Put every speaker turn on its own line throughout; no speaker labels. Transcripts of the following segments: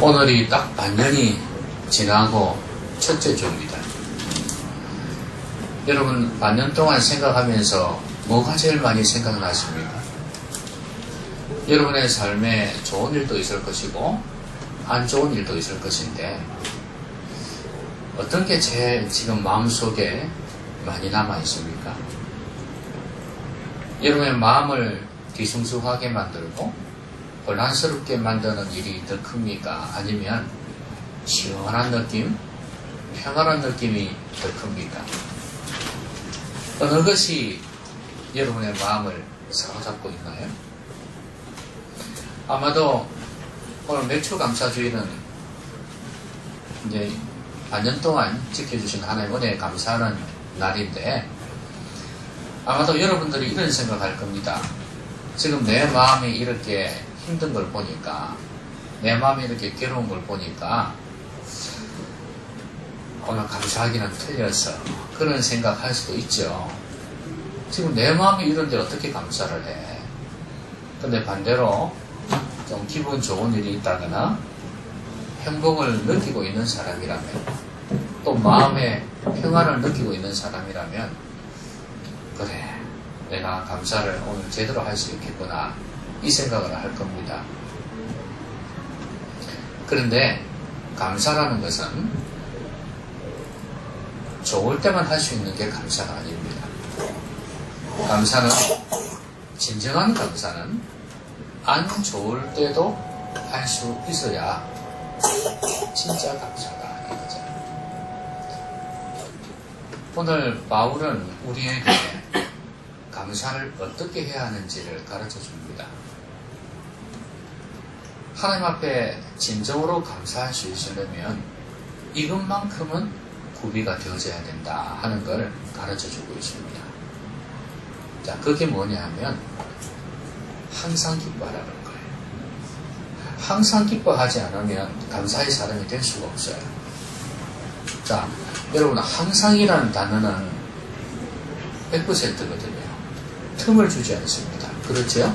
오늘이 딱 반년이 지나고 첫째 주입니다. 여러분 반년 동안 생각하면서 뭐가 제일 많이 생각나십니까? 여러분의 삶에 좋은 일도 있을 것이고 안 좋은 일도 있을 것인데 어떤 게 제일 지금 마음속에 많이 남아 있습니까? 여러분의 마음을 뒤숭숭하게 만들고 혼란스럽게 만드는 일이 더 큽니까? 아니면 시원한 느낌, 평안한 느낌이 더 큽니까? 어느 것이 여러분의 마음을 사로잡고 있나요? 아마도 오늘 매출감사주일은 이제 반년 동안 지켜주신 하나님의 은혜에 감사하는 날인데 아마도 여러분들이 이런 생각할 겁니다. 지금 내 마음이 이렇게 힘든 걸 보니까 내 마음이 이렇게 괴로운 걸 보니까 오늘 감사하기는 틀려서 그런 생각할 수도 있죠. 지금 내 마음이 이런데 어떻게 감사를 해? 근데 반대로 좀 기분 좋은 일이 있다거나 행복을 느끼고 있는 사람이라면 또 마음의 평안을 느끼고 있는 사람이라면 그래 내가 감사를 오늘 제대로 할 수 있겠구나 이 생각을 할 겁니다. 그런데 감사라는 것은 좋을 때만 할 수 있는 게 감사가 아닙니다. 감사는 진정한 감사는 안 좋을 때도 할 수 있어야 진짜 감사가 이거죠. 오늘 바울은 우리에게 감사를 어떻게 해야 하는지를 가르쳐 줍니다. 하나님 앞에 진정으로 감사할 수 있으려면 이것만큼은 구비가 되어져야 된다 하는 걸 가르쳐 주고 있습니다. 자, 그게 뭐냐 하면 항상 기뻐하라는 거예요. 항상 기뻐하지 않으면 감사의 사람이 될 수가 없어요. 자, 여러분 항상이라는 단어는 100%거든요. 틈을 주지 않습니다. 그렇죠?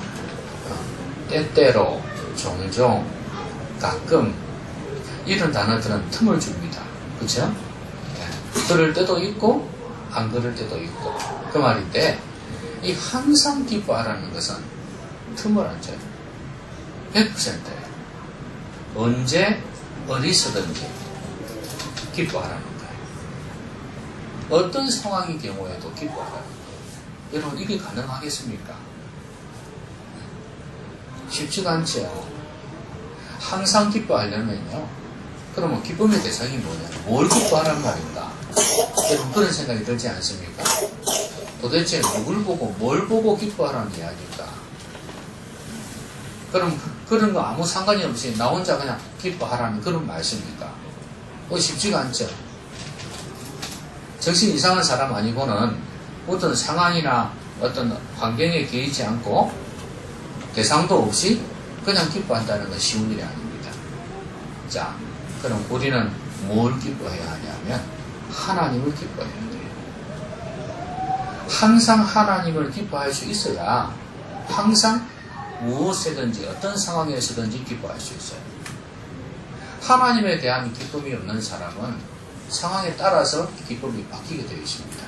때때로, 종종, 가끔 이런 단어들은 틈을 줍니다. 그렇죠? 그럴 때도 있고 안 그럴 때도 있고 그 말인데 이 항상 기뻐하라는 것은 틈을 안 줘요. 100%예요. 언제 어디서든지 기뻐하라는 거예요. 어떤 상황의 경우에도 기뻐하라는 거예요. 여러분 이게 가능하겠습니까? 쉽지가 않죠. 항상 기뻐하려면요. 그러면 기쁨의 대상이 뭐냐? 뭘 기뻐하란 말인가? 여러분 그런 생각이 들지 않습니까? 도대체 누굴 보고 뭘 보고 기뻐하라는 이야기인가? 그럼 그런 거 아무 상관이 없이 나 혼자 그냥 기뻐하라는 그런 말씀입니까? 쉽지가 않죠. 정신 이상한 사람 아니고는 어떤 상황이나 어떤 환경에 개의치 않고 대상도 없이 그냥 기뻐한다는 건 쉬운 일이 아닙니다. 자, 그럼 우리는 뭘 기뻐해야 하냐면 하나님을 기뻐해야 돼요. 항상 하나님을 기뻐할 수 있어야 항상 무엇이든지 어떤 상황에서든지 기뻐할 수 있어요. 하나님에 대한 기쁨이 없는 사람은 상황에 따라서 기쁨이 바뀌게 되어 있습니다.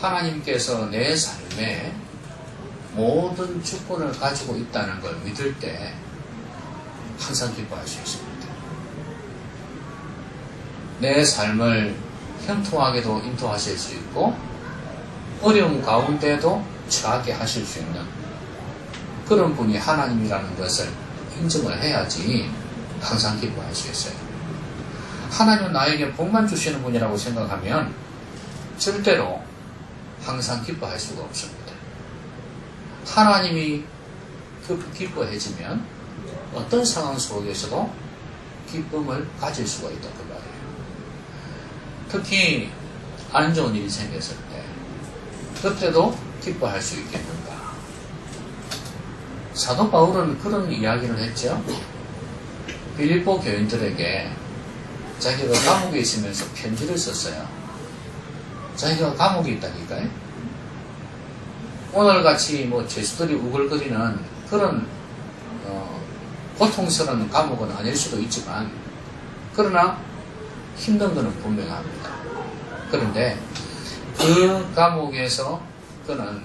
하나님께서 내 삶에 모든 주권을 가지고 있다는 걸 믿을 때 항상 기뻐할 수 있습니다. 내 삶을 형통하게도 인도하실 수 있고 어려움 가운데도 처하게 하실 수 있는 그런 분이 하나님이라는 것을 인정을 해야지 항상 기뻐할 수 있어요. 하나님은 나에게 복만 주시는 분이라고 생각하면 절대로 항상 기뻐할 수가 없습니다. 하나님이 기뻐해지면 어떤 상황 속에서도 기쁨을 가질 수가 있다 그 말이에요. 특히 안 좋은 일이 생겼을 때 그때도 기뻐할 수 있겠는가? 사도 바울은 그런 이야기를 했죠. 빌립보 교인들에게 자기가 감옥에 있으면서 편지를 썼어요. 자기가 감옥에 있다니까요. 오늘같이 죄수들이 우글거리는 그런 고통스러운 감옥은 아닐 수도 있지만, 그러나 힘든 것은 분명합니다. 그런데 그 감옥에서 그는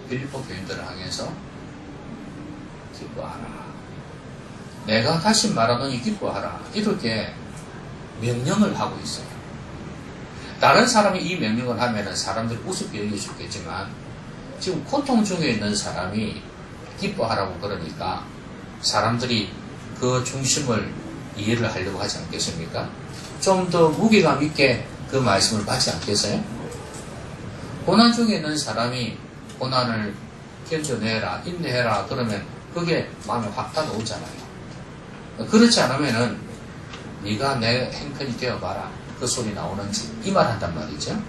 빌립보 교인들을 향해서 기뻐하라. 내가 다시 말하노니 기뻐하라. 이렇게 명령을 하고 있어요. 다른 사람이 이 명령을 하면은 사람들이 우습게 여겨주겠지만, 지금 고통 중에 있는 사람이 기뻐하라고 그러니까 사람들이 그 중심을 이해를 하려고 하지 않겠습니까? 좀 더 무게감 있게 그 말씀을 받지 않겠어요? 고난 중에 있는 사람이 고난을 견뎌내라, 인내해라 그러면 그게 마음에 확 다가오잖아요. 그렇지 않으면은 네가 내 행편이 되어봐라, 그 소리 나오는지 이 말 한단 말이죠.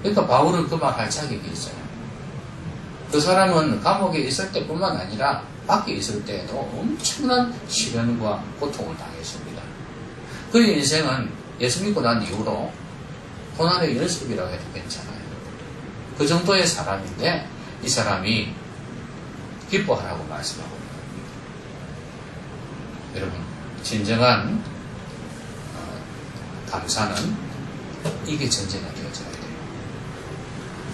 그러니까 바울은 그 말 할 자격이 있어요. 그 사람은 감옥에 있을 때뿐만 아니라 밖에 있을 때에도 엄청난 시련과 고통을 당했습니다. 그의 인생은 예수 믿고 난 이후로 고난의 연습이라고 해도 괜찮아요. 그 정도의 사람인데 이 사람이 기뻐하라고 말씀하고 있습니다. 여러분, 진정한 감사는 이게 전제가 되어져야 돼요.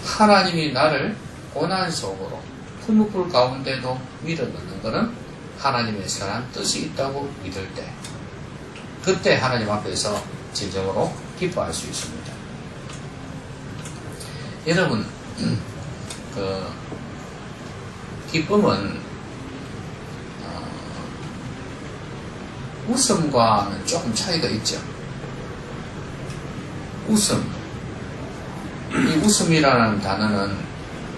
하나님이 나를 고난 속으로 풀무불 가운데도 밀어넣는 것은 하나님의 선한 뜻이 있다고 믿을 때, 그때 하나님 앞에서 진정으로 기뻐할 수 있습니다. 여러분, 기쁨은 웃음과는 조금 차이가 있죠. 웃음, 이 웃음이라는 단어는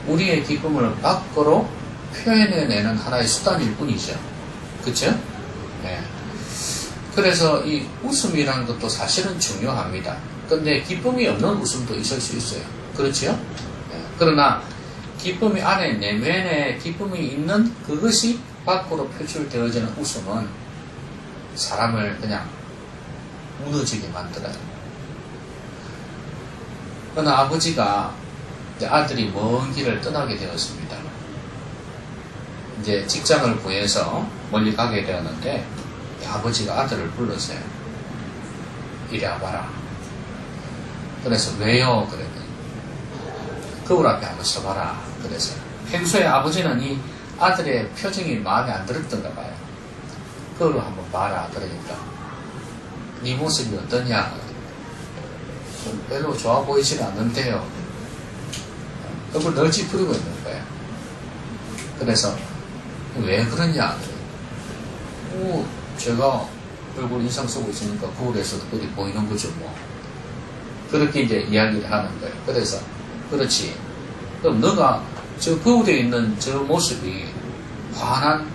우리의 기쁨을 밖으로 표현해내는 하나의 수단일 뿐이죠. 그쵸? 네. 그래서 이 웃음이라는 것도 사실은 중요합니다. 근데 기쁨이 없는 웃음도 있을 수 있어요. 그렇죠? 네. 그러나 기쁨이 안에 내면에 기쁨이 있는 그것이 밖으로 표출되어지는 웃음은 사람을 그냥 무너지게 만들어요. 어느 아버지가 이제 아들이 먼 길을 떠나게 되었습니다. 이제 직장을 구해서 멀리 가게 되었는데 아버지가 아들을 불렀어요. 이리 와봐라. 그래서 왜요? 그랬더니 거울 앞에 한번 서봐라. 그래서 평소에 아버지는 이 아들의 표정이 마음에 안 들었던가 봐요. 거울을 한번 봐라. 그러니까 네 모습이 어떠냐? 별로 좋아 보이지는 않는데요. 그걸 늘 찌푸리고 있는 거예요. 그래서 왜 그러냐? 제가 얼굴 인상 쓰고 있으니까 거울에서 어디 보이는 거죠 뭐. 그렇게 이제 이야기를 하는 거예요. 그래서 그렇지. 그럼 너가 저 거울에 있는 저 모습이 환한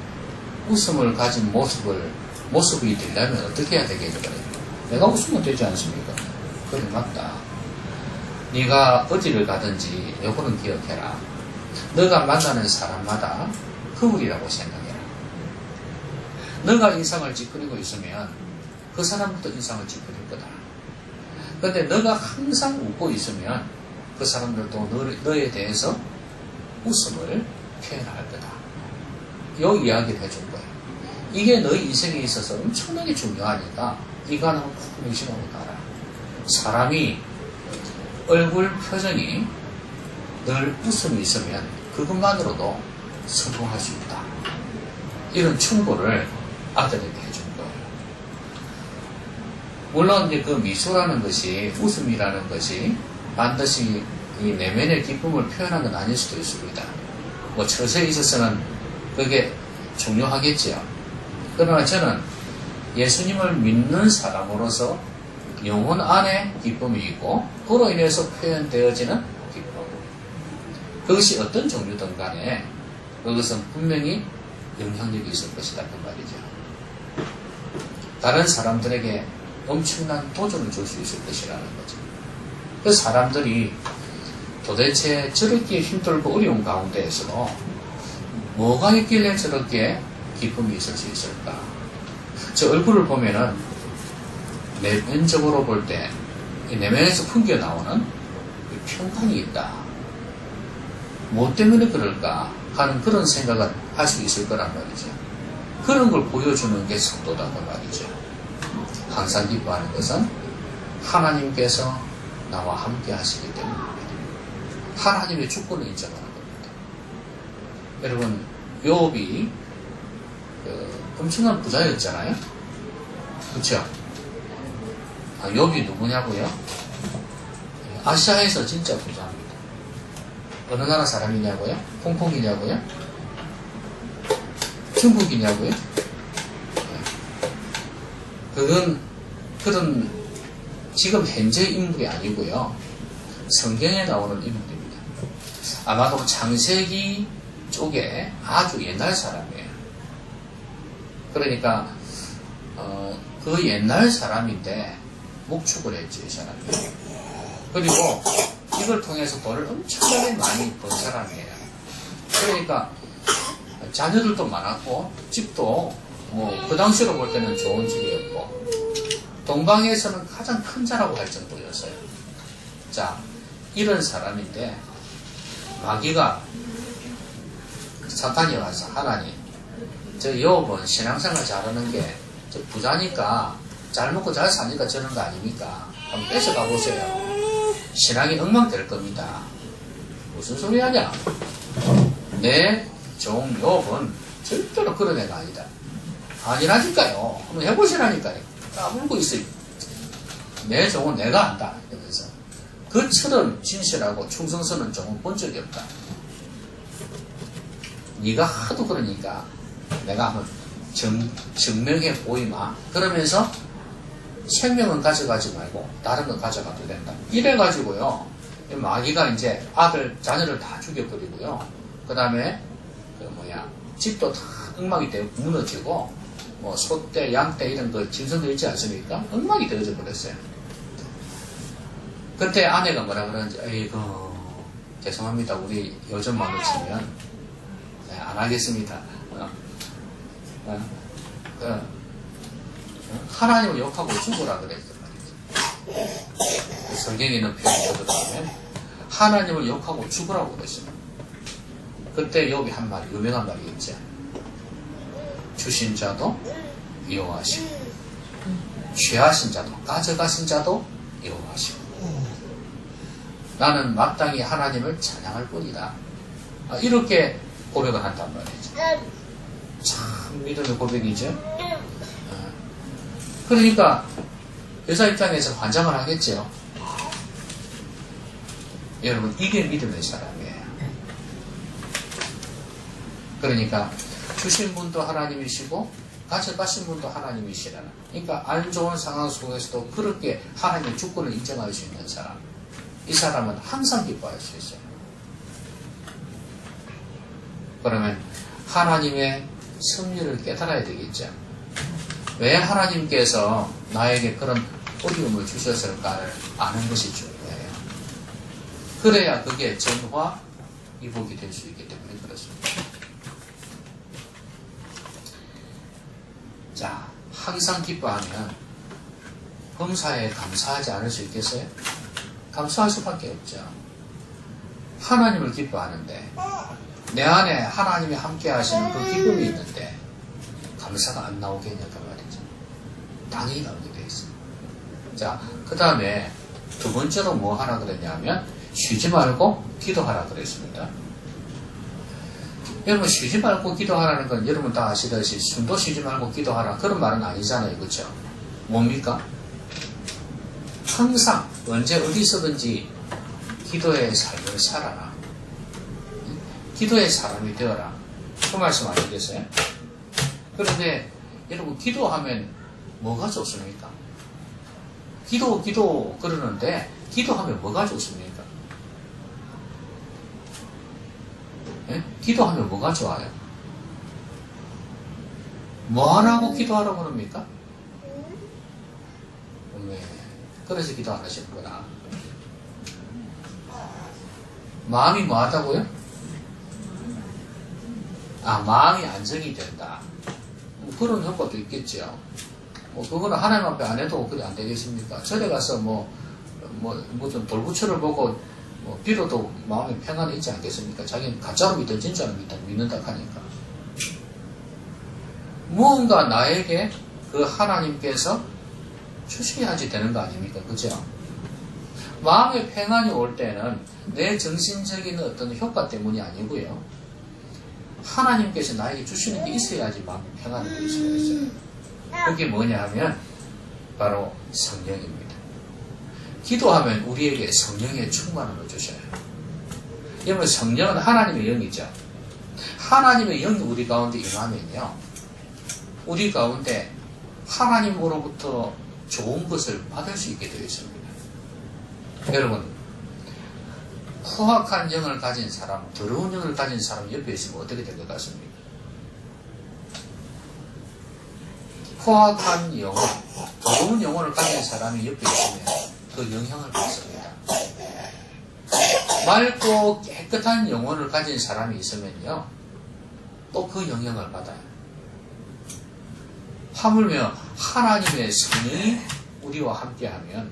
웃음을 가진 모습이 되려면 어떻게 해야 되겠냐? 내가 웃으면 되지 않습니까? 그래 맞다. 네가 어디를 가든지 요거는 기억해라. 너가 만나는 사람마다 거울이라고 생각해라. 너가 인상을 찌푸리고 있으면 그 사람부터 인상을 찌푸릴 거다. 근데 너가 항상 웃고 있으면 그 사람들도 너에 대해서 웃음을 표현할 거다. 요 이야기를 해준 거예요. 이게 너의 인생에 있어서 엄청나게 중요하니까 이거 하나 꼭 명심하고 가라. 사람이 얼굴 표정이 늘 웃음이 있으면 그것만으로도 성공할 수 있다. 이런 충고를 아들에게 해준 거예요. 물론 이제 그 미소라는 것이, 웃음이라는 것이 반드시 이 내면의 기쁨을 표현한 건 아닐 수도 있습니다. 뭐 처세에 있어서는 그게 중요하겠지요. 그러나 저는 예수님을 믿는 사람으로서 영혼 안에 기쁨이 있고 그로 인해서 표현되어지는 기쁨, 그것이 어떤 종류든 간에 그것은 분명히 영향력이 있을 것이다 그 말이죠. 다른 사람들에게 엄청난 도전을 줄 수 있을 것이라는 거죠. 그 사람들이 도대체 저렇게 힘들고 어려운 가운데에서도 뭐가 있길래 저렇게 기쁨이 있을 수 있을까? 저 얼굴을 보면은 내면적으로 볼 때 내면에서 풍겨 나오는 평강이 있다. 뭐 때문에 그럴까 하는 그런 생각을 할 수 있을 거란 말이죠. 그런 걸 보여주는 게 성도다 그 말이죠. 항상 기뻐하는 것은 하나님께서 나와 함께 하시기 때문입니다. 하나님의 주권을 인정하는 겁니다. 여러분, 욥이 엄청난 부자였잖아요. 그렇죠? 욥이 누구냐고요? 아시아에서 진짜 부자입니다. 어느 나라 사람이냐고요? 홍콩이냐고요? 중국이냐고요? 그런 지금 현재 인물이 아니고요. 성경에 나오는 인물입니다. 아마도 창세기 쪽에 아주 옛날 사람이에요. 그러니까 그 옛날 사람인데 목축을 했죠, 이 사람이. 그리고 이걸 통해서 돈을 엄청나게 많이 번 사람이에요. 그러니까 자녀들도 많았고 집도 뭐 그 당시로 볼 때는 좋은 집이었고 동방에서는 가장 큰 자라고 할 정도였어요. 자, 이런 사람인데 마귀가 사탄이 와서 하나님, 저 욥은 신앙생활 잘하는 게 저 부자니까 잘 먹고 잘 사니까 저런 거 아닙니까? 한번 뺏어가 보세요. 신앙이 엉망될 겁니다. 무슨 소리 하냐? 내 종 욥은 절대로 그런 애가 아니다. 아니라니까요. 한번 해보시라니까요. 까불고 있어요. 내 종은 내가 안다. 이러면서 그처럼 진실하고 충성스러운 종은 본 적이 없다. 네가 하도 그러니까 내가 한번 증명해 보이마. 그러면서 생명은 가져가지 말고 다른 건 가져가도 된다. 이래가지고요. 마귀가 이제 자녀를 다 죽여버리고요. 그 다음에 집도 다 엉망이 되고 무너지고 뭐 소떼, 양떼 이런 거 짐승도 있지 않습니까? 엉망이 되어져 버렸어요. 그때 아내가 뭐라 그러는지, 아이고 죄송합니다. 우리 요즘 말로 치면 안 하겠습니다. 하나님을 욕하고 죽으라 그랬단 말이죠. 성경에 있는 표현을 보면 하나님을 욕하고 죽으라고 그랬습니다. 그때 욥이 한 말이 유명한 말이 있죠. 주신 자도 여호와시고 취하신 자도 가져가신 자도 여호와시고 나는 마땅히 하나님을 찬양할 뿐이다. 이렇게 고백을 한단 말이죠. 참 믿음의 고백이죠. 그러니까 여자 입장에서 환장을 하겠죠. 여러분, 이게 믿음의 사람이에요. 그러니까 주신 분도 하나님이시고 가져가신 분도 하나님이시라는, 그러니까 안 좋은 상황 속에서도 그렇게 하나님의 주권을 인정할 수 있는 사람, 이 사람은 항상 기뻐할 수 있어요. 그러면 하나님의 섭리를 깨달아야 되겠죠. 왜 하나님께서 나에게 그런 어려움을 주셨을까를 아는 것이 중요해요. 그래야 그게 전화 이복이 될 수 있기 때문에 그렇습니다. 자, 항상 기뻐하면 범사에 감사하지 않을 수 있겠어요? 감사할 수밖에 없죠. 하나님을 기뻐하는데 내 안에 하나님이 함께 하시는 그 기쁨이 있는데 감사가 안 나오겠냐 그 말이죠. 당연히 나오게 돼 있어요. 자, 그 다음에 두 번째로 뭐 하라 그랬냐면 쉬지 말고 기도하라 그랬습니다. 여러분, 쉬지 말고 기도하라는 건 여러분 다 아시듯이 숨도 쉬지 말고 기도하라 그런 말은 아니잖아요. 그렇죠? 뭡니까? 항상 언제 어디서든지 기도의 삶을 살아라. 기도의 사람이 되어라. 그 말씀 아니겠어요? 그런데 여러분, 기도하면 뭐가 좋습니까? 기도 그러는데 기도하면 뭐가 좋습니까? 예? 기도하면 뭐가 좋아요? 뭐 하라고 기도하라고 그럽니까? 네. 그래서 기도 안 하시는구나. 마음이 뭐 하다고요? 마음이 안정이 된다. 뭐 그런 효과도 있겠죠. 뭐 그거는 하나님 앞에 안 해도 그래 안 되겠습니까? 절에 가서 좀 돌부처를 보고 뭐 빌어도 마음에 평안이 있지 않겠습니까? 자기는 가짜로 믿든 진짜로 믿는다 하니까. 무언가 나에게 그 하나님께서 주셔야지 되는 거 아닙니까? 그죠? 마음의 평안이 올 때는 내 정신적인 어떤 효과 때문이 아니고요. 하나님께서 나에게 주시는 게 있어야지 마음의 평안이 될 수가 있어요. 그게 뭐냐 하면 바로 성령입니다. 기도하면 우리에게 성령의 충만함을 주셔요. 여러분, 성령은 하나님의 영이죠. 하나님의 영이 우리 가운데 임하면요, 우리 가운데 하나님으로부터 좋은 것을 받을 수 있게 되어 있습니다. 여러분, 포악한 영을 가진 사람, 더러운 영을 가진 사람 옆에 있으면 어떻게 될 것 같습니까? 포악한 영혼, 더러운 영혼을 가진 사람이 옆에 있으면 그 영향을 받습니다. 맑고 깨끗한 영혼을 가진 사람이 있으면요, 또 그 영향을 받아요. 하물며 하나님의 성령이 우리와 함께하면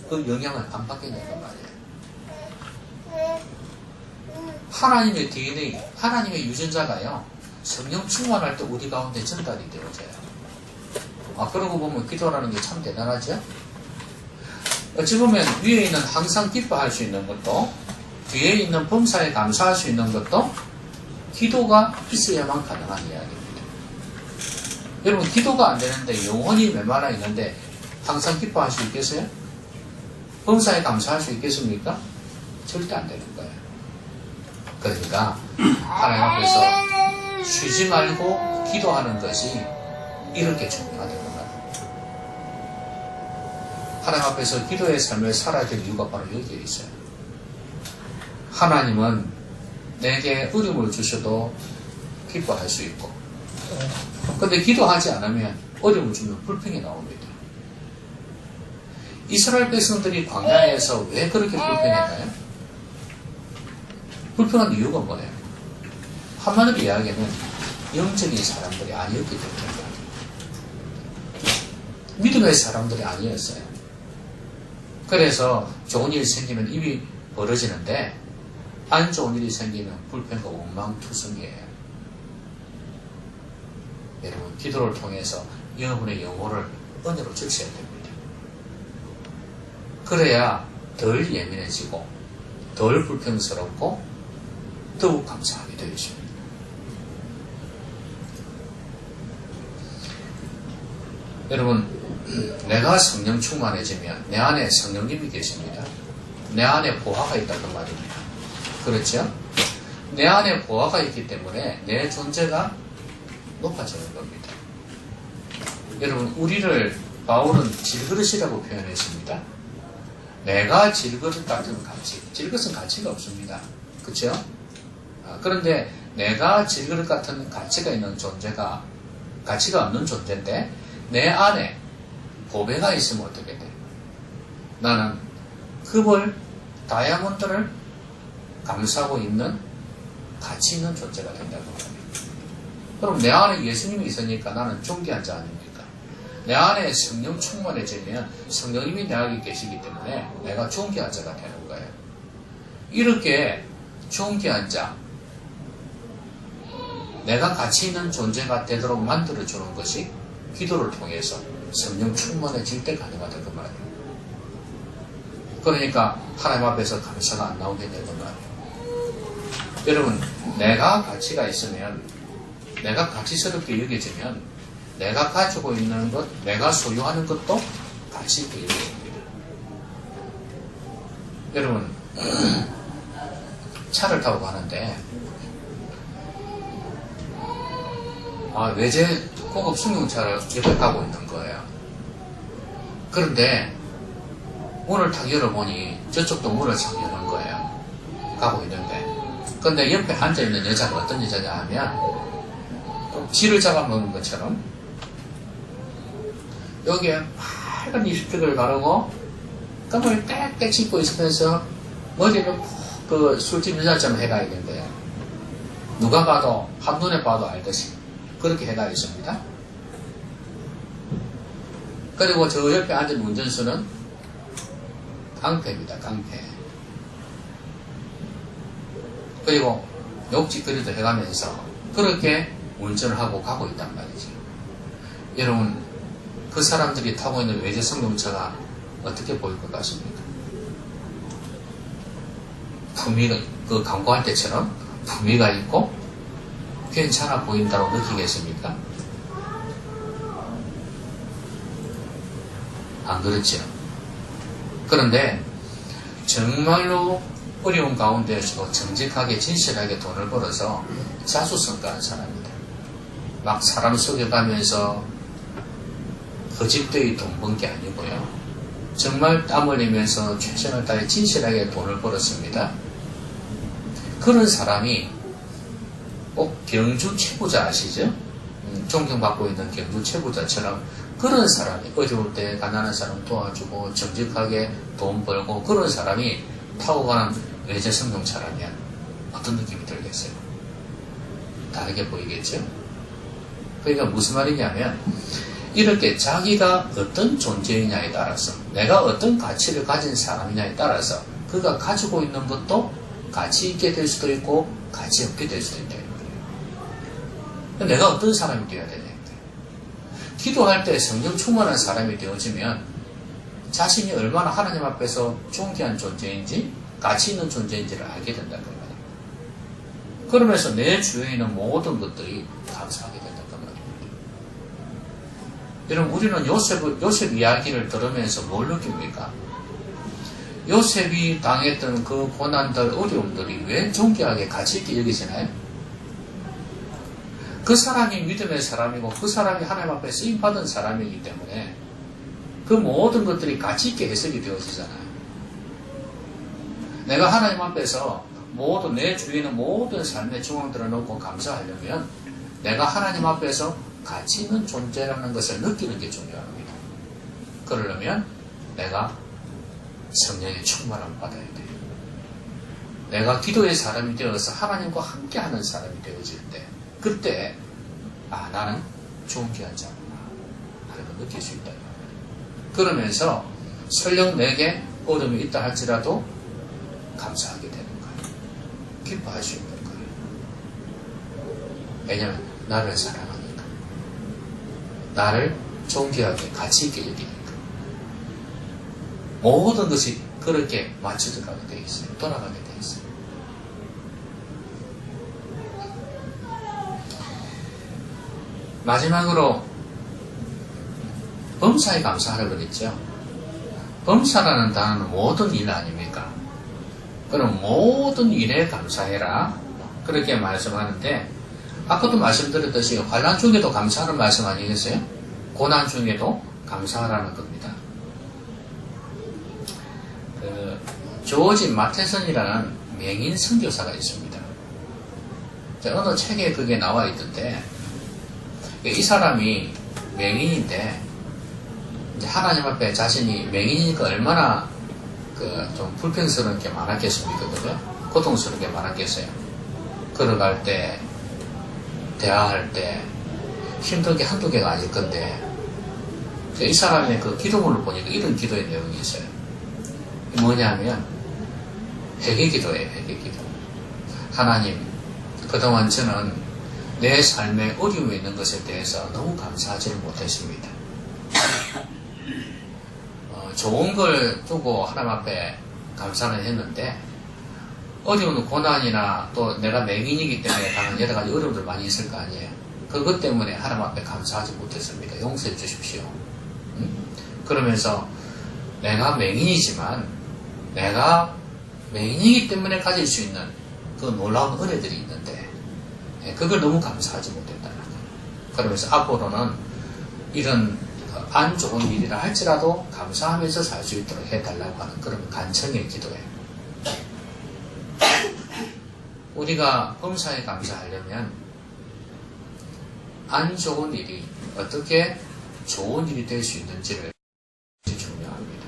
그 영향을 안 받게 된단 말이에요. 하나님의 DNA, 하나님의 유전자가요, 성령 충만할 때 우리 가운데 전달이 되어져요. 그러고 보면 기도라는 게 참 대단하죠? 어찌 보면 위에 있는 항상 기뻐할 수 있는 것도, 뒤에 있는 범사에 감사할 수 있는 것도 기도가 있어야만 가능한 이야기입니다. 여러분, 기도가 안 되는데 영혼이 메말라 있는데 항상 기뻐할 수 있겠어요? 범사에 감사할 수 있겠습니까? 절대 안 되는 거예요. 그러니까 하나님 앞에서 쉬지 말고 기도하는 것이 이렇게 중요하다는 거예요. 하나님 앞에서 기도의 삶을 살아야 될 이유가 바로 여기에 있어요. 하나님은 내게 어려움을 주셔도 기뻐할 수 있고, 근데 기도하지 않으면 어려움을 주면 불평이 나옵니다. 이스라엘 백성들이 광야에서 왜 그렇게 불평했나요? 불평한 이유가 뭐예요? 한마디로 이야기하면 영적인 사람들이 아니었기 때문입니다. 믿음의 사람들이 아니었어요. 그래서 좋은 일이 생기면 입이 벌어지는데 안 좋은 일이 생기면 불평과 원망투성이에요. 여러분, 기도를 통해서 여러분의 영혼을 은혜로 적셔야 됩니다. 그래야 덜 예민해지고 덜 불평스럽고 더욱 감사하게 되어 있습니다. 여러분, 내가 성령 충만해지면 내 안에 성령님이 계십니다. 내 안에 보화가 있다는 말입니다. 그렇죠? 내 안에 보화가 있기 때문에 내 존재가 높아지는 겁니다. 여러분, 우리를 바울은 질그릇이라고 표현했습니다. 내가 질그릇 같은 가치, 질그릇은 가치가 없습니다. 그렇죠? 그런데 내가 질그릇 같은 가치가 있는 존재가 가치가 없는 존재인데 내 안에 보배가 있으면 어떻게 돼? 나는 금을, 다이아몬드를 감싸고 있는 가치 있는 존재가 된다고 합니다. 그럼 내 안에 예수님이 있으니까 나는 존귀한 자 아닙니까? 내 안에 성령 충만해지면 성령님이 내 안에 계시기 때문에 내가 존귀한 자가 되는 거예요. 이렇게 존귀한 자, 내가 가치 있는 존재가 되도록 만들어주는 것이 기도를 통해서 성령 충만해질 때 가능하다는 그 말이에요. 그러니까 하나님 앞에서 감사가 안 나오게 되는 말이에요. 여러분, 내가 가치가 있으면, 내가 가치스럽게 여겨지면 내가 가지고 있는 것, 내가 소유하는 것도 가치 있게 여겨집니다. 여러분, 차를 타고 가는데 외제 고급 승용차를 옆에 가고 있는 거예요. 그런데 문을 탁 열어보니 저쪽도 문을 탁 여는 거예요. 가고 있는데. 근데 옆에 앉아있는 여자가 어떤 여자냐 하면 쥐를 잡아먹는 것처럼 여기에 빨간 립스틱을 바르고 껌을 빽빽 씹고 있으면서 머리를 그 술집 여자처럼 해가 있는데요. 누가 봐도 한눈에 봐도 알듯이 그렇게 해가 있습니다. 그리고 저 옆에 앉은 운전수는 깡패입니다. 깡패. 그리고 욕짓거리도 해가면서 그렇게 운전을 하고 가고 있단 말이죠. 여러분, 그 사람들이 타고 있는 외제 승용차가 어떻게 보일 것 같습니까? 품위가, 그 광고할 때처럼 품위가 있고 괜찮아 보인다고 느끼겠습니까? 안 그렇죠. 그런데 정말로 어려운 가운데에서도 정직하게 진실하게 돈을 벌어서 자수성가한 사람이다. 막 사람 속여가면서 거짓되이 돈 번 게 아니고요. 정말 땀 흘리면서 최선을 다해 진실하게 돈을 벌었습니다. 그런 사람이 꼭 경주 최고자 아시죠? 존경받고 있는 경주 최고자처럼 그런 사람이 어려울 때 가난한 사람 도와주고 정직하게 돈 벌고 그런 사람이 타고 가는 외제 승용차라면 어떤 느낌이 들겠어요? 다르게 보이겠죠? 그러니까 무슨 말이냐면 이렇게 자기가 어떤 존재이냐에 따라서 내가 어떤 가치를 가진 사람이냐에 따라서 그가 가지고 있는 것도 가치 있게 될 수도 있고 가치 없게 될 수도 있다. 내가 어떤 사람이 되어야 되냐. 기도할 때 성령 충만한 사람이 되어지면 자신이 얼마나 하나님 앞에서 존귀한 존재인지 가치 있는 존재인지를 알게 된다는 말이에요. 그러면서 내 주위에 있는 모든 것들이 감사하게 된다는 말입니다. 여러분, 우리는 요셉 이야기를 들으면서 뭘 느낍니까? 요셉이 당했던 그 고난들, 어려움들이 왜 존귀하게 가치 있게 여기시나요? 그 사람이 믿음의 사람이고 그 사람이 하나님 앞에 쓰임받은 사람이기 때문에 그 모든 것들이 가치 있게 해석이 되어지잖아요. 내가 하나님 앞에서 모든 내 주위에 있는 모든 삶의 중앙들을 놓고 감사하려면 내가 하나님 앞에서 가치 있는 존재라는 것을 느끼는 게 중요합니다. 그러려면 내가 성령의 충만함을 받아야 돼요. 내가 기도의 사람이 되어서 하나님과 함께하는 사람이 되어질 때 그때 나는 존귀한 자구나 하는 걸 느낄 수 있다. 그러면서 설령 내게 어려움이 있다 할지라도 감사하게 되는 거예요. 기뻐할 수 있는 거예요. 왜냐하면 나를 사랑하니까. 나를 존귀하게 가치 있게 여기니까. 모든 것이 그렇게 맞춰져가게 되어 있어요. 돌아가게 되어 있어요. 마지막으로 범사에 감사하라고 그랬죠. 범사라는 단어는 모든 일 아닙니까? 그럼 모든 일에 감사해라. 그렇게 말씀하는데 아까도 말씀드렸듯이 환난 중에도 감사하는 말씀 아니겠어요? 고난 중에도 감사하라는 겁니다. 조지 마테슨이라는 맹인 선교사가 있습니다. 어느 책에 그게 나와 있던데 이 사람이 맹인인데 하나님 앞에 자신이 맹인이니까 얼마나 좀 불평스러운 게 많았겠습니까? 그죠? 고통스러운 게 많았겠어요. 걸어갈 때, 대화할 때 힘든 게 한두 개가 아닐 건데 이 사람의 그 기도문을 보니까 이런 기도의 내용이 있어요. 뭐냐면 회개기도예요. 회개기도. 하나님, 그동안 저는 내 삶에 어려움이 있는 것에 대해서 너무 감사하지를 못했습니다. 좋은 걸 두고 하나님 앞에 감사는 했는데 어려운 고난이나 또 내가 맹인이기 때문에 당한 여러 가지 어려움들 많이 있을 거 아니에요. 그것 때문에 하나님 앞에 감사하지 못했습니다. 용서해 주십시오. 그러면서 내가 맹인이지만 내가 맹인이기 때문에 가질 수 있는 그 놀라운 은혜들이 있는데 그걸 너무 감사하지 못했다는 거예요. 그러면서 앞으로는 이런 안 좋은 일이라 할지라도 감사하면서 살 수 있도록 해달라고 하는 그런 간청의 기도예요. 우리가 범사에 감사하려면 안 좋은 일이 어떻게 좋은 일이 될 수 있는지를 중요합니다.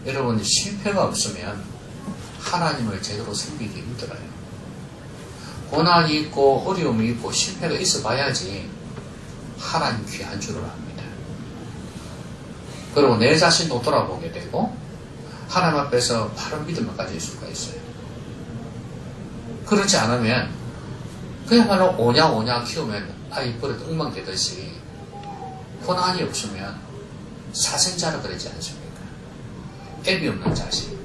여러분, 실패가 없으면 하나님을 제대로 섬기기 힘들어요. 고난이 있고 어려움이 있고 실패가 있어 봐야지 하나님 귀한 줄을 압니다. 그리고 내 자신도 돌아보게 되고 하나님 앞에서 바른 믿음을 가질 수가 있어요. 그렇지 않으면 그야말로 오냐 키우면 아이 버릇 엉망되듯이 고난이 없으면 사생자라 그러지 않습니까? 앱이 없는 자식.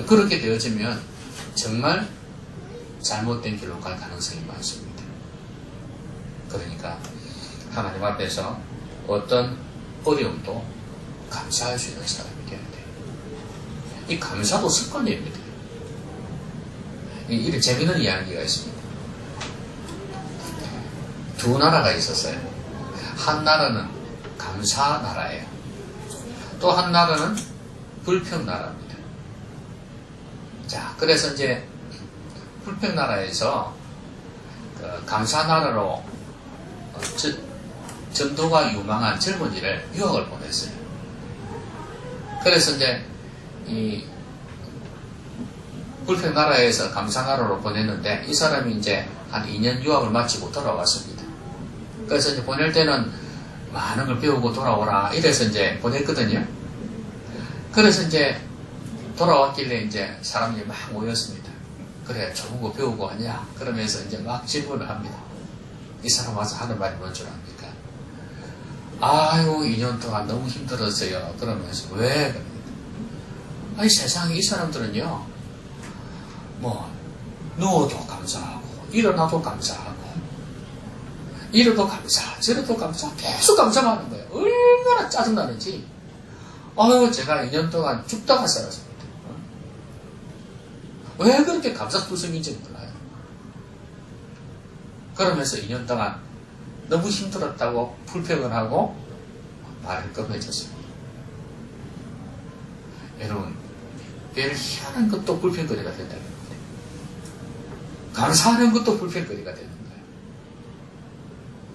그렇게 되어지면 정말 잘못된 길로 갈 가능성이 많습니다. 그러니까 하나님 앞에서 어떤 어려움도 감사할 수 있는 사람이 되어야 돼요. 이 감사도 습관입니다. 이런 재미있는 이야기가 있습니다. 두 나라가 있었어요. 한 나라는 감사 나라예요. 또 한 나라는 불평 나라입니다. 자, 그래서 이제 불평 나라에서 그 감사 나라로 전도가 유망한 젊은이를 유학을 보냈어요. 그래서 이제 이 불평 나라에서 감사 나라로 보냈는데 이 사람이 이제 한 2년 유학을 마치고 돌아왔습니다. 그래서 이제 보낼 때는 많은 걸 배우고 돌아오라 이래서 이제 보냈거든요. 그래서 이제 돌아왔길래 이제 사람들이 막 모였습니다. 그래, 좋은 거 배우고 하냐? 그러면서 이제 막 질문을 합니다. 이 사람 와서 하는 말이 뭔 줄 압니까? 아유, 2년 동안 너무 힘들었어요. 그러면서 왜? 그럽니다. 아니, 세상에 이 사람들은요, 뭐, 누워도 감사하고, 일어나도 감사하고, 이래도 감사, 저래도 감사, 계속 감사만 하는 거예요. 얼마나 짜증나는지. 아유, 제가 2년 동안 죽다가 살았습니다. 왜 그렇게 감사투성인지 몰라요. 그러면서 2년 동안 너무 힘들었다고 불평을 하고 말을 꺼내줬습니다. 여러분, 별 희한한 것도 불평거리가 된다는 거예요. 감사하는 것도 불평거리가 되는 거예요.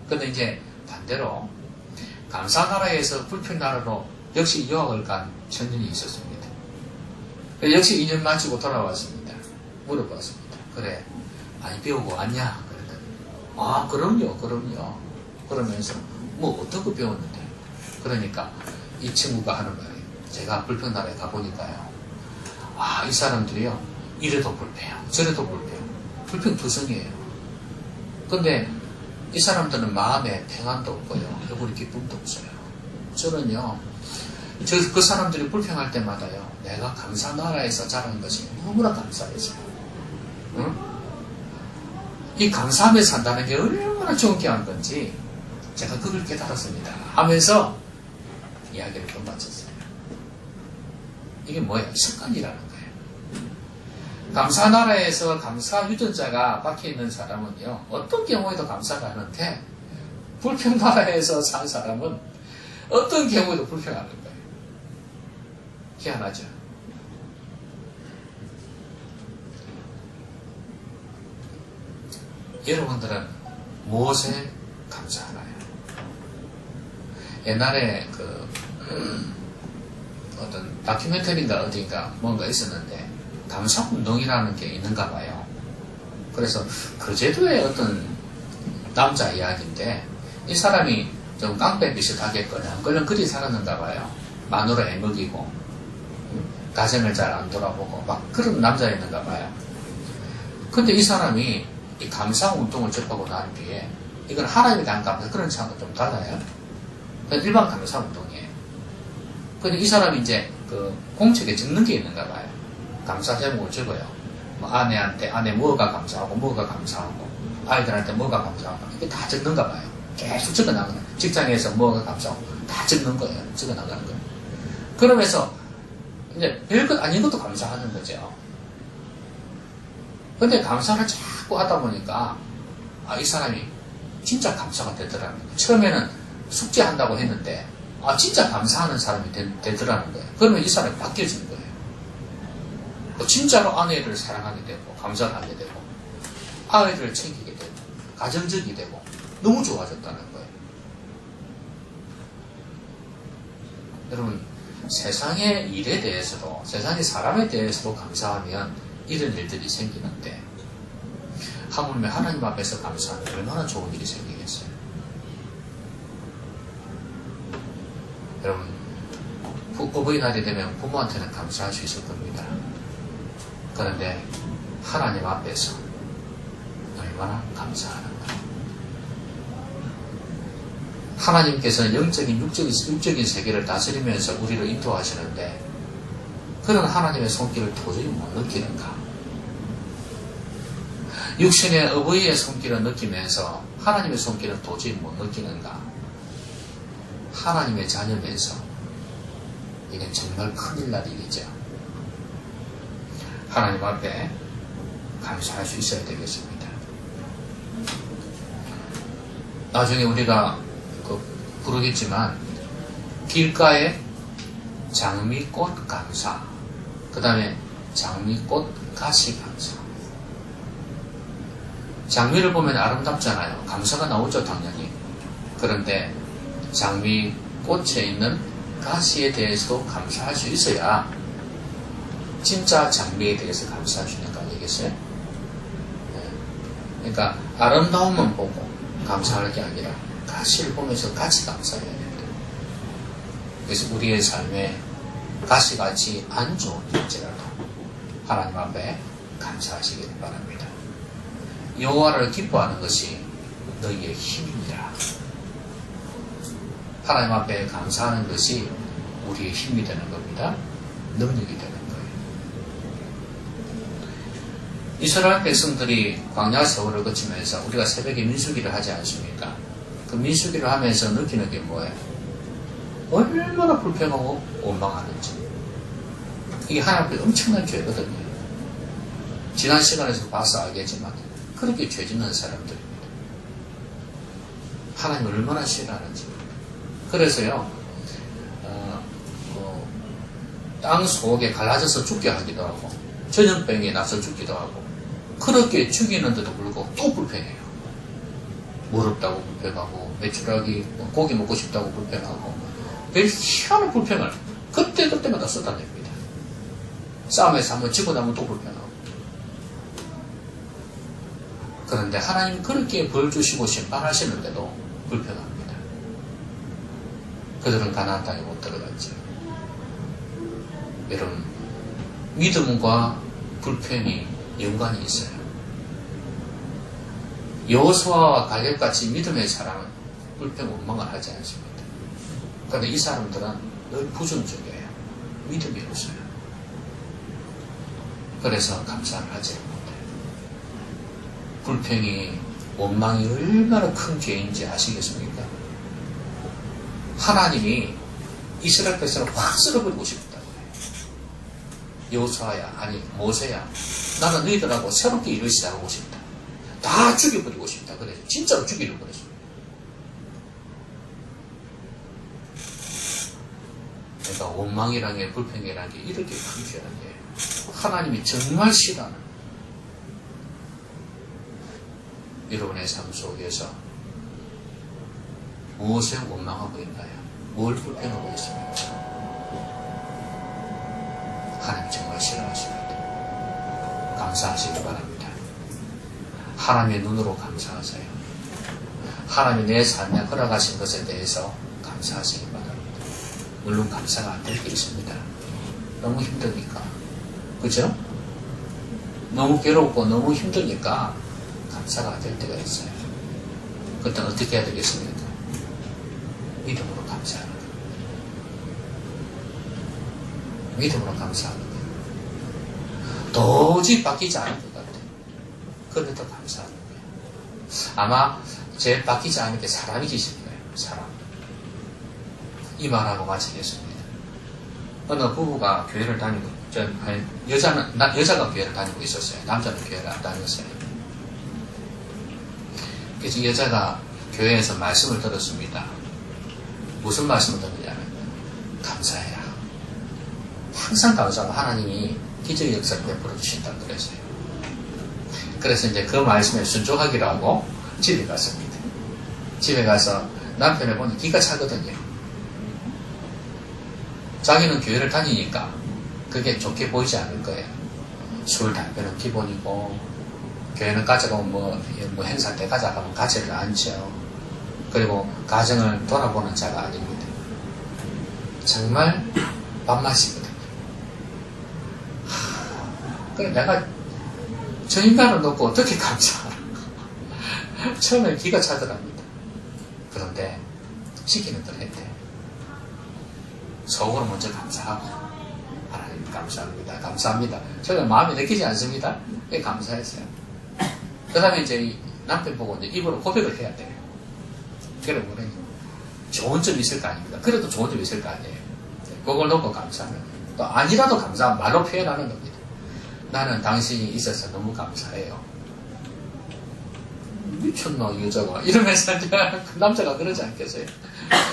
근데 이제 반대로 감사나라에서 불평나라로 역시 유학을 간 청년이 있었습니다. 역시 2년 마치고 돌아왔습니다. 물어봤습니다. 그래, 많이 배우고 왔냐? 그랬더니, 아, 그럼요. 그러면서, 뭐, 어떻게 배웠는데? 그러니까, 이 친구가 하는 말이, 제가 불평나라에 가보니까요. 아, 이 사람들이요. 이래도 불평, 저래도 불평투성이에요. 근데, 이 사람들은 마음에 평안도 없고요. 얼굴에 기쁨도 없어요. 저는요, 그 사람들이 불평할 때마다요, 내가 감사나라에서 자란 것이 너무나 감사해서요. 응? 이 감사하며 산다는 게 얼마나 좋은 게 한 건지 제가 그걸 깨달았습니다. 하면서 이야기를 끝마쳤어요. 이게 뭐예요? 습관이라는 거예요. 감사나라에서 감사 유전자가 박혀있는 사람은요, 어떤 경우에도 감사를 하는데, 불평나라에서 산 사람은 어떤 경우에도 불평하는 거예요. 희한하죠? 여러분들은 무엇에 감사하나요? 옛날에 어떤 다큐멘터리인가 어딘가 뭔가 있었는데 감사운동이라는 게 있는가 봐요. 그래서 그 제도의 어떤 남자 이야기인데 이 사람이 좀 깡패 비슷하겠거나 그리 살았는가 봐요. 마누라 애먹이고 가정을 잘 안 돌아보고 막 그런 남자였는가 봐요. 근데 이 사람이 이 감사운동을 접하고 난 뒤에 이건 하나님에 대한 감사 그런 차원과 좀 달라요. 일반 감사운동이에요. 근데 이 사람이 이제 그 공책에 적는 게 있는가 봐요. 감사 제목을 적어요. 뭐 아내한테 아내 뭐가 감사하고 뭐가 감사하고 아이들한테 뭐가 감사하고 이게 다 적는가 봐요. 계속 적어나가는 거예요. 직장에서 뭐가 감사하고 다 적는 거예요. 적어나가는 거예요. 그러면서 이제 별것 아닌 것도 감사하는 거죠. 근데 감사를 자꾸 하다 보니까 이 사람이 진짜 감사가 되더라는 거예요. 처음에는 숙제한다고 했는데 진짜 감사하는 사람이 되더라는 거예요. 그러면 이 사람이 바뀌어진 거예요. 진짜로 아내를 사랑하게 되고 감사를 하게 되고 아이들을 챙기게 되고 가정적이 되고 너무 좋아졌다는 거예요. 여러분, 세상의 일에 대해서도 세상의 사람에 대해서도 감사하면 이런 일들이 생기는데 하물며 하나님 앞에서 감사하면 얼마나 좋은 일이 생기겠어요. 여러분, 어버이날이 되면 부모한테는 감사할 수 있을 겁니다. 그런데 하나님 앞에서 얼마나 감사하는가. 하나님께서는 영적인, 육적인 세계를 다스리면서 우리를 인도하시는데 그런 하나님의 손길을 도저히 못 느끼는가. 육신의 어버이의 손길을 느끼면서 하나님의 손길을 도저히 못 느끼는가. 하나님의 자녀면서 이건 정말 큰일 날 일이죠. 하나님 앞에 감사할 수 있어야 되겠습니다. 나중에 우리가 부르겠지만 길가에 장미꽃 감사, 그 다음에 장미꽃 가시 감사. 장미를 보면 아름답잖아요. 감사가 나오죠, 당연히. 그런데 장미꽃에 있는 가시에 대해서도 감사할 수 있어야 진짜 장미에 대해서 감사할 수 있는 거 아니겠어요? 그러니까 아름다움만 보고 감사할 게 아니라 가시를 보면서 같이 감사해야 됩니다. 그래서 우리의 삶에 가시같이 안 좋은 일지라도 하나님 앞에 감사하시길 바랍니다. 여호와를 기뻐하는 것이 너희의 힘이니라. 하나님 앞에 감사하는 것이 우리의 힘이 되는 겁니다. 능력이 되는 거예요. 이스라엘 백성들이 광야 세월을 거치면서 우리가 새벽에 민수기를 하지 않습니까? 그 민수기를 하면서 느끼는 게 뭐예요? 얼마나 불평하고 원망하는지. 이게 하나님 앞에 엄청난 죄거든요. 지난 시간에서 봐서 알겠지만 그렇게 죄 짓는 사람들입니다. 하나님 얼마나 싫어하는지. 그래서요, 땅 속에 갈라져서 죽게 하기도 하고 전염병에 나서 죽기도 하고 그렇게 죽이는데도 불구하고 또 불평해요. 무럽다고 불평하고 메추라기 고기 먹고 싶다고 불평하고 별 희한한 불평을 그때마다 쏟아냅니다. 싸움에서 한번 지고 나면 또 불평하고. 그런데 하나님 그렇게 벌 주시고 심판하시는데도 불평합니다. 그들은 가나안 땅에 못 들어갔죠. 여러분, 믿음과 불평이 연관이 있어요. 여호수아와 갈렙같이 믿음의 사람은 불평 원망을 하지 않습니다. 그런데 이 사람들은 늘 부정적이에요. 믿음이 없어요. 그래서 감사를 하지 못해요. 불평이, 원망이 얼마나 큰 죄인지 아시겠습니까? 하나님이 이스라엘 백성을 확 쓸어버리고 싶다고 해요. 여호수아야, 아니 모세야, 나는 너희들하고 새롭게 일을 시작하고 싶다. 다 죽여버리고 싶다. 그래서 진짜로 죽이려 그랬습니다. 그러니까 원망이라는 게, 불평이라는 게 이렇게 큰 죄라는 거예요. 하나님이 정말 싫어하는. 여러분의 삶 속에서 무엇에 원망하고 있나요? 뭘 불평하고 있습니까? 하나님 정말 싫어하십니다. 감사하시기 바랍니다. 하나님의 눈으로 감사하세요. 하나님이 내 삶에 허락하신 것에 대해서 감사하시기 바랍니다. 물론 감사가 안 될 게 있습니다. 너무 힘드니까. 그죠? 너무 괴롭고 너무 힘드니까 감사가 안 될 때가 있어요. 그때 어떻게 해야 되겠습니까? 믿음으로 감사하는 거예요. 믿음으로 감사하는 거예요. 도저히 바뀌지 않을 것 같아요. 그런데도 감사하는 거예요. 아마 제일 바뀌지 않은 게 사람이 지실 거예요. 사람. 이 말하고 마치겠습니다. 어느 부부가 교회를 다니고, 여자가 교회를 다니고 있었어요. 남자는 교회를 안 다녔어요. 그래서 여자가 교회에서 말씀을 들었습니다. 무슨 말씀을 듣느냐면 감사해라. 항상 감사하고 하나님이 기적의 역사를 베풀어 주신다고 그랬어요. 그래서 이제 그 말씀에 순종하기로 하고 집에 갔습니다. 집에 가서 남편을 보니 기가 차거든요. 자기는 교회를 다니니까 그게 좋게 보이지 않을 거예요. 술, 담배는 기본이고 교회는 가져가면 뭐 행사 때 가져가면 가지를 않죠. 그리고 가정을 돌아보는 자가 아닙니다. 정말 밥맛이거든요. 그래 내가 저 인간을 놓고 어떻게 감사하나. 처음에 기가 차더랍니다. 그런데 시키는 대로 했대. 속으로 먼저 감사하고, 하나님 감사합니다. 감사합니다. 저는 마음에 느끼지 않습니다. 왜 감사했어요? 그 다음에 이제 이 남편 보고 이제 입으로 고백을 해야 돼요. 그러면 좋은 점이 있을 거 아닙니다. 그래도 좋은 점이 있을 거 아니에요. 그걸 놓고 감사하는 거예요. 또 아니라도 감사한 말로 표현하는 겁니다. 나는 당신이 있어서 너무 감사해요. 미쳤노 이 여자가 이러면서 이제 그 남자가 그러지 않겠어요?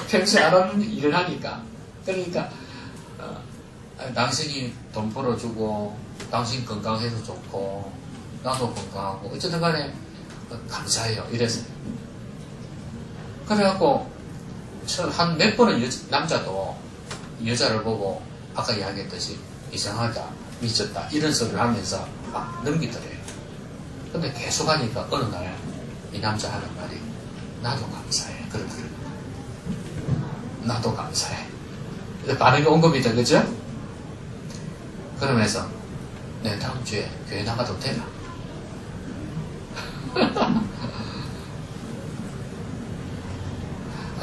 평소에 안 하는 일을 하니까. 그러니까 당신이 돈 벌어주고 당신 건강해서 좋고 나도 건강하고 어쨌든 간에 감사해요 이랬어요. 그래갖고 한 몇 번은 남자도 여자를 보고 아까 이야기했듯이 이상하다 미쳤다 이런 소리를 하면서 막 넘기더래요. 근데 계속 하니까 어느 날 이 남자 하는 말이 나도 감사해 그러더래요. 나도 감사해. 반응이 온 겁니다. 그죠? 그러면서 내 다음 주에 교회 나가도 되나?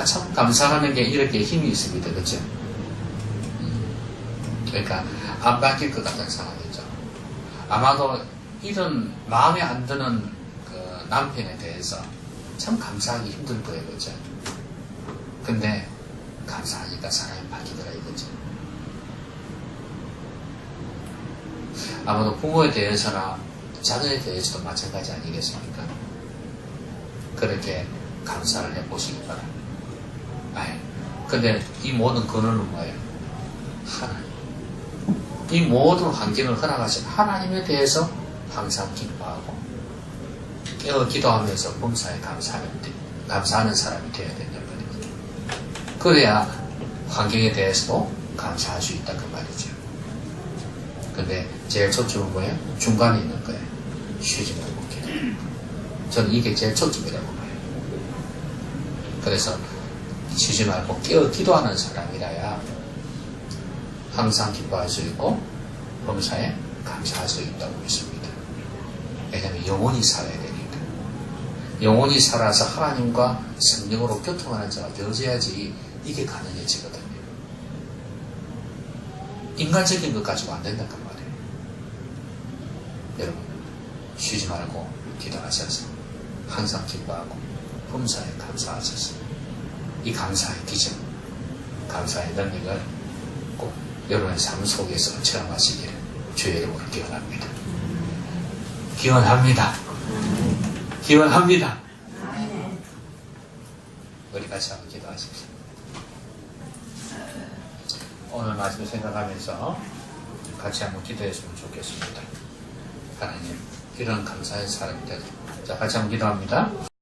참 감사하는 게 이렇게 힘이 있습니다. 그죠? 그러니까 안 바뀔 것 같은 상황이죠. 아마도 이런 마음에 안 드는 그 남편에 대해서 참 감사하기 힘들 거예요. 그죠? 근데 감사하니까 사람이 바뀌더라 이거죠. 아마도 부모에 대해서나 자녀에 대해서도 마찬가지 아니겠습니까? 그렇게 감사를 해보시기 바랍니다. 근데 이 모든 근원은 뭐예요? 하나님. 이 모든 환경을 허락하신 하나님에 대해서 항상 기뻐하고 기도하면서 범사에 감사하는 사람이 되어야 된단 말이죠. 그래야 환경에 대해서도 감사할 수 있다 그 말이죠. 근데 제일 초점은 뭐예요? 중간에 있는 거예요. 쉬지 말고 기도. 저는 이게 제일 초점이라고 봐요. 그래서 쉬지 말고 기도하는 사람이라야 항상 기뻐할 수 있고 범사에 감사할 수 있다고 믿습니다. 왜냐하면 영원히 살아야 되니까. 영원히 살아서 하나님과 성령으로 교통하는 자가 되어져야지 이게 가능해지거든요. 인간적인 것 가지고 안 된다는 말이에요. 여러분 쉬지 말고 기도하셔서 항상 기뻐하고 범사에 감사하셔서 이 감사의 기적, 감사의 능력을 꼭 여러분의 삶 속에서 체험하시기를 주의 이름으로 기원합니다. 기원합니다. 기원합니다. 우리 같이 한번 기도하십시오. 오늘 말씀 생각하면서 같이 한번 기도했으면 좋겠습니다. 하나님, 이런 감사의 사람이 되도록. 자, 같이 한번 기도합니다.